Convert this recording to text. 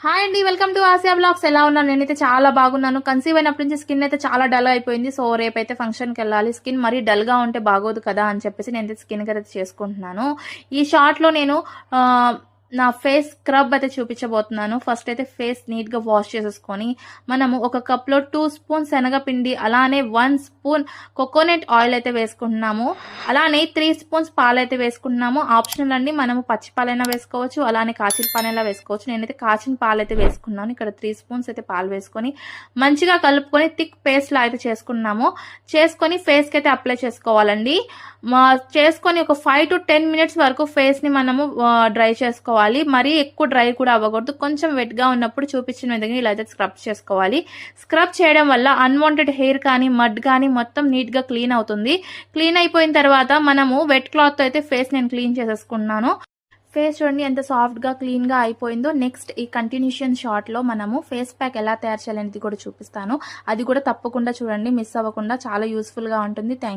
Hi అండి, welcome to Asia blogs. ఎలా ఉన్నాను? నేనైతే చాలా బాగున్నాను. కన్సీవ్ అయినప్పటి నుంచి స్కిన్ అయితే చాలా డల్ అయిపోయింది. సో రేపైతే ఫంక్షన్కి వెళ్ళాలి. స్కిన్ మరీ డల్ గా ఉంటే బాగోదు కదా అని చెప్పేసి నేనైతే స్కిన్ కేర్ అయితే చేసుకుంటున్నాను. ఈ షార్ట్ లో నేను నా ఫేస్ స్క్రబ్ అయితే చూపించబోతున్నాను. ఫస్ట్ అయితే ఫేస్ నీట్ గా వాష్ చేసేసుకొని మనము ఒక కప్ లో 2 స్పూన్స్ శనగపిండి, అలానే 1 స్పూన్ కోకోనట్ ఆయిల్ అయితే వేసుకుంటున్నాము. అలానే 3 స్పూన్స్ పాలు అయితే వేసుకుంటున్నాము. ఆప్షనల్ అండి, మనము పచ్చి పాలైనా వేసుకోవచ్చు, అలానే కాచిన పాలైనా వేసుకోవచ్చు. నేనైతే కాచిన పాలు అయితే వేసుకున్నాను. ఇక్కడ 3 స్పూన్స్ అయితే పాలు వేసుకొని మంచిగా కలుపుకొని థిక్ పేస్ట్ లా అయితే చేసుకున్నాము. చేసుకొని ఫేస్ కి అయితే అప్లై చేసుకోవాలండి. చేసుకొని ఒక 5 to 10 మినిట్స్ వరకు ఫేస్ ని మనము డ్రై చేసుకోవాలి. మరీ ఎక్కువ డ్రై కూడా అవ్వకూడదు. కొంచెం వెట్ గా ఉన్నప్పుడు చూపించిన విధంగా ఇలా అయితే స్క్రబ్ చేసుకోవాలి. స్క్రబ్ చేయడం వల్ల అన్వాంటెడ్ హెయిర్ కానీ మడ్ కానీ మొత్తం నీట్ గా క్లీన్ అవుతుంది. క్లీన్ అయిపోయిన తర్వాత మనము వెట్ క్లాత్ తో అయితే ఫేస్ నేను క్లీన్ చేసేసుకున్నాను. ఫేస్ చూడండి ఎంత సాఫ్ట్ గా క్లీన్ గా అయిపోయిందో. నెక్స్ట్ ఈ కంటిన్యూషన్ షార్ట్ లో మనము ఫేస్ ప్యాక్ ఎలా తయారు చేయాలనేది కూడా చూపిస్తాను. అది కూడా తప్పకుండా చూడండి, మిస్ అవ్వకుండా. చాలా యూస్ఫుల్ గా ఉంటుంది. థ్యాంక్